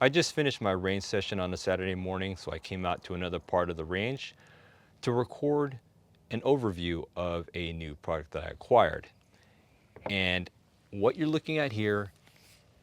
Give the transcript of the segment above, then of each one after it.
I just finished my range session on a Saturday morning, so I came out to another part of the range to record an overview of a new product that I acquired. And what you're looking at here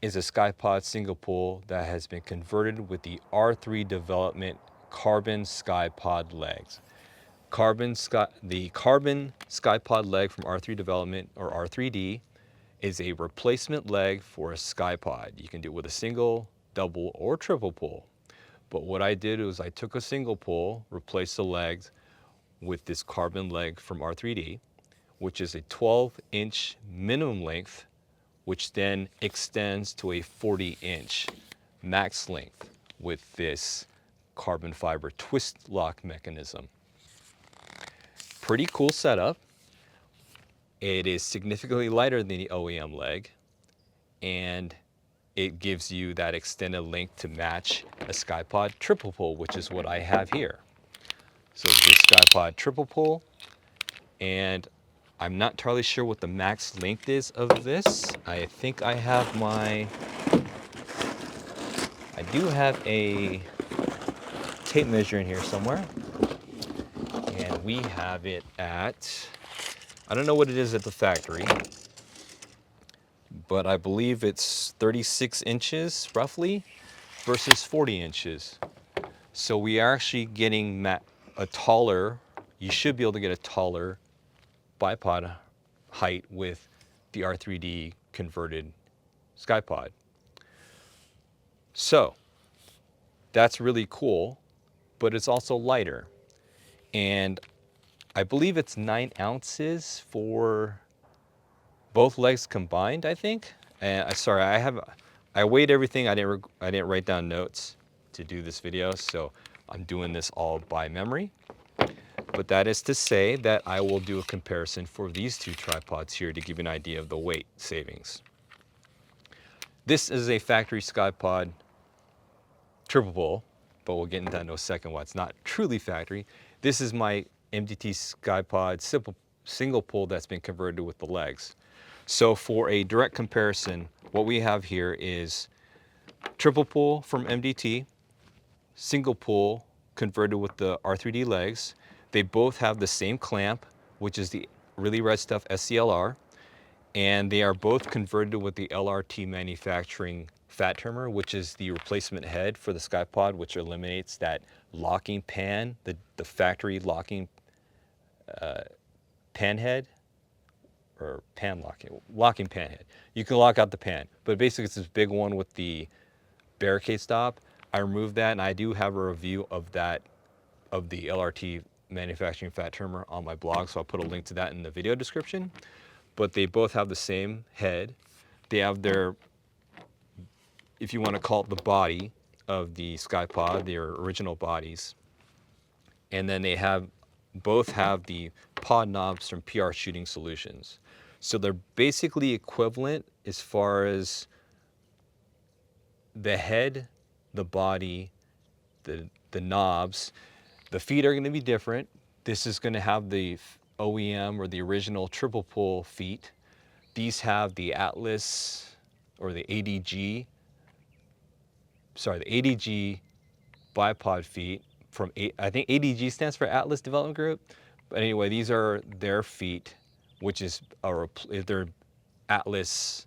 is a SkyPod single pull that has been converted with the R3 Development carbon SkyPod legs. The carbon SkyPod leg from R3 Development, or R3D, is a replacement leg for a SkyPod. You can do it with a single, double, or triple pull. But what I did was I took a single pull, replaced the legs with this carbon leg from R3D, which is a 12-inch minimum length, which then extends to a 40-inch max length with this carbon fiber twist lock mechanism. Pretty cool setup. It is significantly lighter than the OEM leg, and it gives you that extended length to match a SkyPod triple pull, which is what I have here. So this SkyPod triple pull, and I'm not entirely sure what the max length is of this. I think I do have a tape measure in here somewhere, and we have it at, I don't know what it is at the factory, but I believe it's 36 inches roughly versus 40 inches. So we are actually getting a taller, you should be able to get a taller bipod height with the R3D converted SkyPod. So that's really cool, but it's also lighter. And I believe it's 9 ounces for both legs combined, I think. And sorry, I weighed everything. I didn't write down notes to do this video, so I'm doing this all by memory. But that is to say that I will do a comparison for these two tripods here to give you an idea of the weight savings. This is a factory SkyPod triple pull, but we'll get into that in a second why it's not truly factory. This is my MDT CKYE-POD single pull that's been converted with the legs. So for a direct comparison, what we have here is triple pull from MDT, single pull converted with the R3D legs. They both have the same clamp, which is the Really Red Stuff SCLR, and they are both converted with the LRT manufacturing fat trimmer, which is the replacement head for the SkyPod, which eliminates that locking pan, the factory locking pan head, or locking pan head. You can lock out the pan, but basically it's this big one with the barricade stop. I removed that, and I do have a review of that, of the LRT manufacturing fat trimmer on my blog, so I'll put a link to that in the video description. But they both have the same head. They have their, if you want to call it the body of the SkyPod, their original bodies. And then they both have the pod knobs from PR Shooting Solutions. So they're basically equivalent as far as the head, the body, the knobs. The feet are going to be different. This is going to have the OEM or the original triple pull feet. These have the Atlas or the ADG bipod feet from, I think ADG stands for Atlas Development Group. But anyway, these are their feet, which is they're Atlas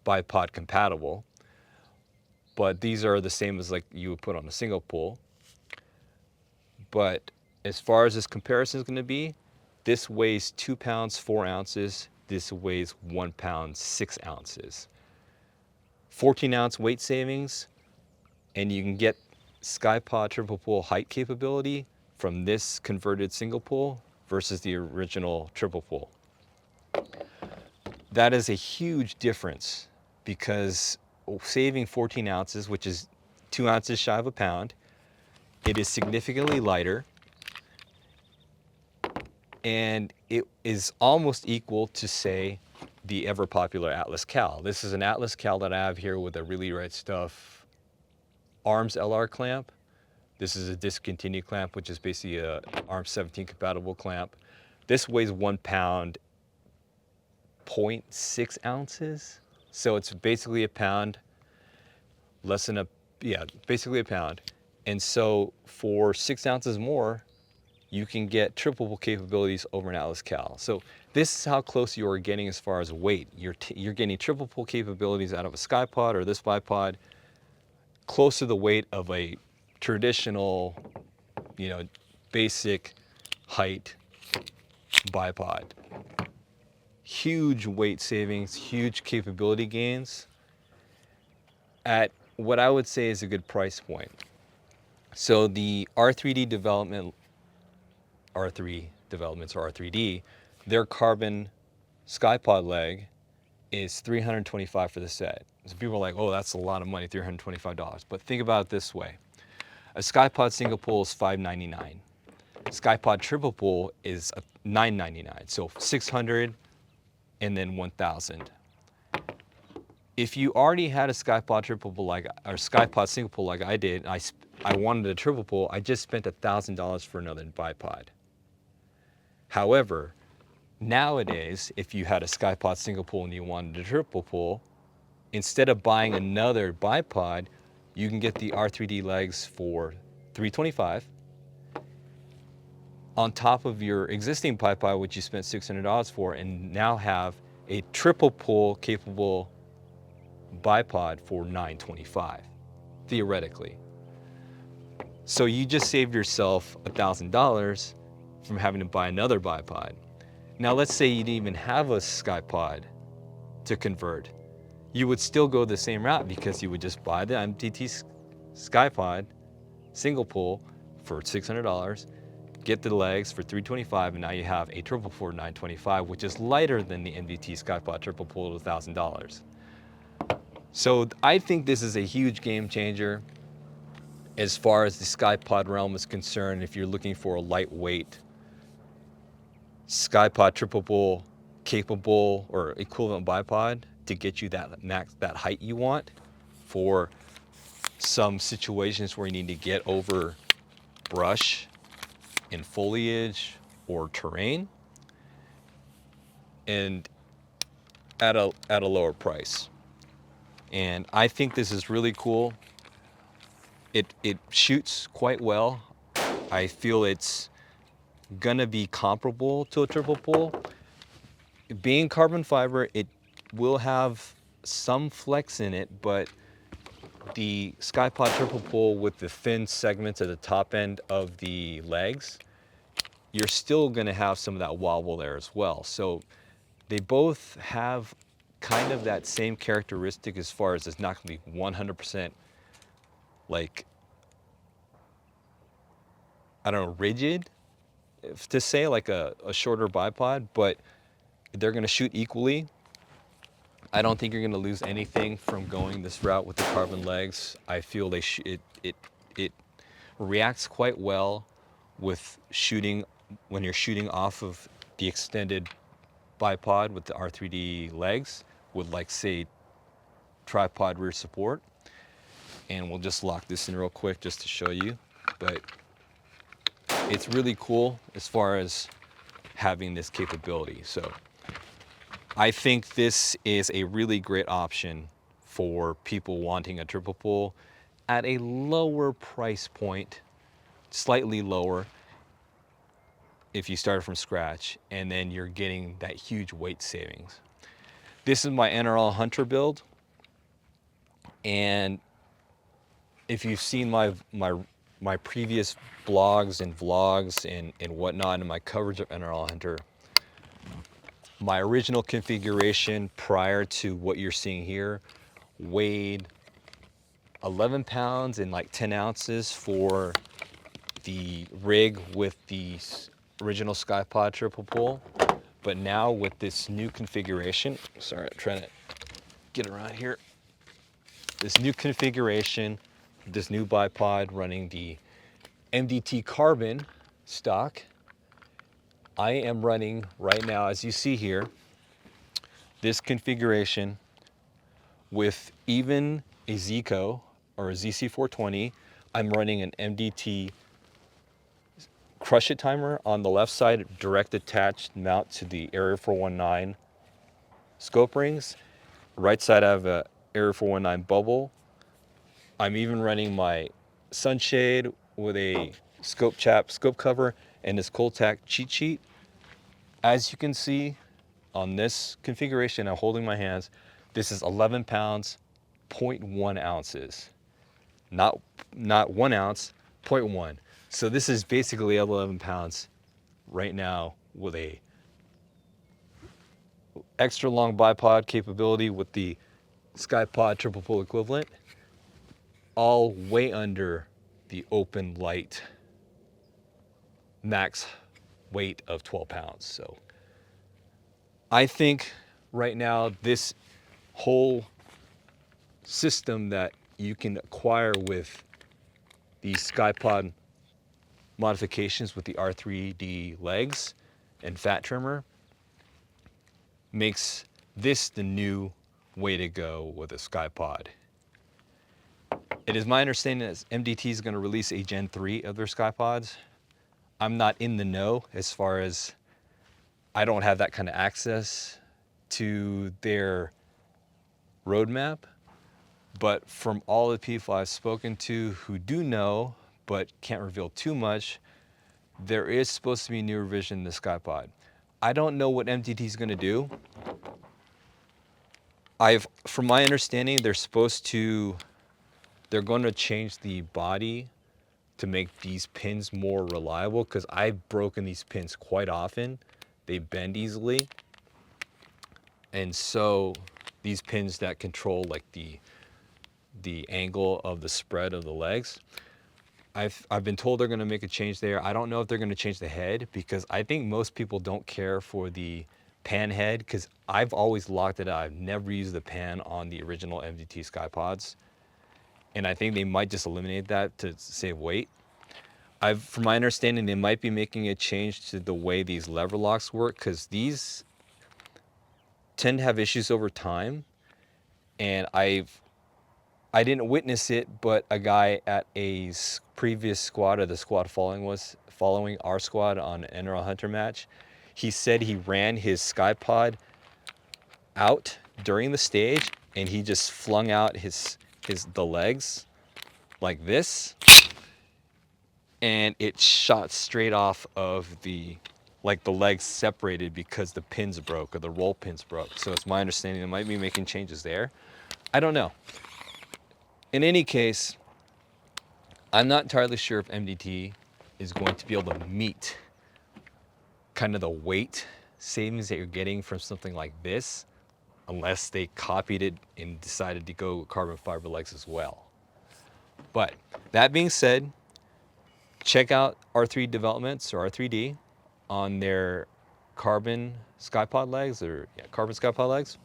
bipod compatible. But these are the same as like you would put on a single pull. But as far as this comparison is going to be, this weighs 2 pounds 4 ounces. This weighs 1 pound 6 ounces. 14-ounce weight savings, and you can get SkyPod triple pull height capability from this converted single pull versus the original triple pull. That is a huge difference, because saving 14 ounces, which is 2 ounces shy of a pound, it is significantly lighter, and it is almost equal to, say, the ever popular Atlas Cal. This is an Atlas Cal that I have here with a Really Red Stuff ARMS LR clamp. This is a discontinued clamp, which is basically a ARMS 17 compatible clamp. This weighs 1 pound 0.6 ounces. So it's basically a pound. less than basically a pound. And so for 6 ounces more, you can get triple pull capabilities over an Atlas Cal. So this is how close you are getting as far as weight. You're getting triple pull capabilities out of a SkyPod or this bipod, close to the weight of a traditional, basic height bipod. Huge weight savings, huge capability gains at what I would say is a good price point. So the R3D Developments or R3D, their carbon SkyPod leg is $325 for the set. So people are like, oh, that's a lot of money, $325. But think about it this way. A SkyPod single pull is $599. SkyPod triple pull is $999. So $600 and then $1,000. If you already had a SkyPod triple pull or SkyPod single pull like I did, and I wanted a triple pull, I just spent $1,000 for another bipod. However, nowadays, if you had a SkyPod single pull and you wanted a triple pull, instead of buying another bipod, you can get the R3D legs for $325 on top of your existing bipod, which you spent $600 for, and now have a triple pull capable bipod for $925, theoretically. So you just saved yourself $1,000 from having to buy another bipod. Now let's say you didn't even have a SkyPod to convert. You would still go the same route because you would just buy the MDT SkyPod single pull for $600, get the legs for $325, and now you have a triple for $925, which is lighter than the MDT SkyPod triple pull at $1,000. So I think this is a huge game changer as far as the SkyPod realm is concerned. If you're looking for a lightweight SkyPod triple pull capable or equivalent bipod to get you that height you want for some situations where you need to get over brush and foliage or terrain, and at a lower price. And I think this is really cool. It shoots quite well. I feel it's gonna be comparable to a triple pull. Being carbon fiber, it will have some flex in it, but the SkyPod triple pull with the thin segments at the top end of the legs, you're still gonna have some of that wobble there as well. So they both have kind of that same characteristic as far as it's not gonna be 100% like, I don't know, rigid to say, like a shorter bipod, but they're gonna shoot equally. I don't think you're gonna lose anything from going this route with the carbon legs. I feel it reacts quite well with shooting when you're shooting off of the extended bipod with the R3D legs with, like, say, tripod rear support. And we'll just lock this in real quick just to show you, but it's really cool as far as having this capability. So I think this is a really great option for people wanting a triple pull at a lower price point, slightly lower if you start from scratch, and then you're getting that huge weight savings. This is my NRL Hunter build, and if you've seen my previous blogs and vlogs and whatnot, and my coverage of NRL Hunter, my original configuration prior to what you're seeing here weighed 11 pounds and like 10 ounces for the rig with the original SkyPod triple pull. But now with this new configuration, sorry, I'm trying to get around here. This new configuration, this new bipod running the MDT carbon stock, I am running right now, as you see here, this configuration with even a Zico or a ZC420. I'm running an MDT crush it timer on the left side, direct attached mount to the Area 419 scope rings. Right side I have a Area 419 bubble I'm even running my sunshade with a scope cover and this Coltac cheat sheet. As you can see on this configuration, I'm holding my hands, this is 11 pounds, 0.1 ounces. Not 1 ounce, 0.1. So this is basically 11 pounds right now with a extra long bipod capability with the CKYE-POD triple pull equivalent, all way under the open light max weight of 12 pounds. So I think right now this whole system that you can acquire with the CKYE-POD modifications with the R3D legs and fat trimmer makes this the new way to go with a CKYE-POD. It is my understanding that MDT is going to release a Gen 3 of their CKYE-PODs. I'm not in the know as far as I don't have that kind of access to their roadmap, but from all the people I've spoken to who do know but can't reveal too much, there is supposed to be a new revision in the CKYE-POD. I don't know what MDT is going to do. From my understanding, they're going to change the body to make these pins more reliable, because I've broken these pins quite often. They bend easily. And so these pins that control like the angle of the spread of the legs, I've been told they're going to make a change there. I don't know if they're going to change the head, because I think most people don't care for the pan head, because I've always locked it out. I've never used the pan on the original MDT CKYE-PODs. And I think they might just eliminate that to save weight. From my understanding, they might be making a change to the way these lever locks work, because these tend to have issues over time. And I didn't witness it, but a guy at a previous squad, or the squad following our squad on an NRL Hunter match, he said he ran his CKYE-POD out during the stage, and he just flung out the legs like this, and it shot straight off of the legs separated because the pins broke, or the roll pins broke. So it's my understanding they might be making changes there. I don't know. In any case, I'm not entirely sure if MDT is going to be able to meet kind of the weight savings that you're getting from something like this, unless they copied it and decided to go carbon fiber legs as well. But that being said, check out R3 Developments, or R3D, on their carbon CKYE-POD legs, or carbon CKYE-POD legs.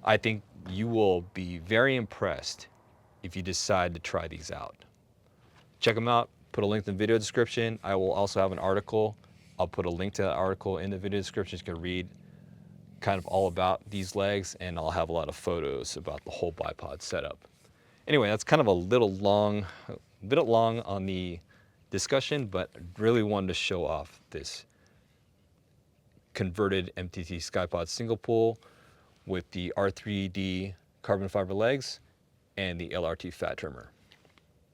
I think you will be very impressed if you decide to try these out. Check them out. Put a link in the video description. I will also have an article. I'll put a link to that article in the video description. You can read kind of all about these legs, and I'll have a lot of photos about the whole bipod setup. Anyway, that's kind of a bit long on the discussion, but really wanted to show off this converted MDT CKYE-POD single pull with the R3D carbon fiber legs and the LRT fat trimmer.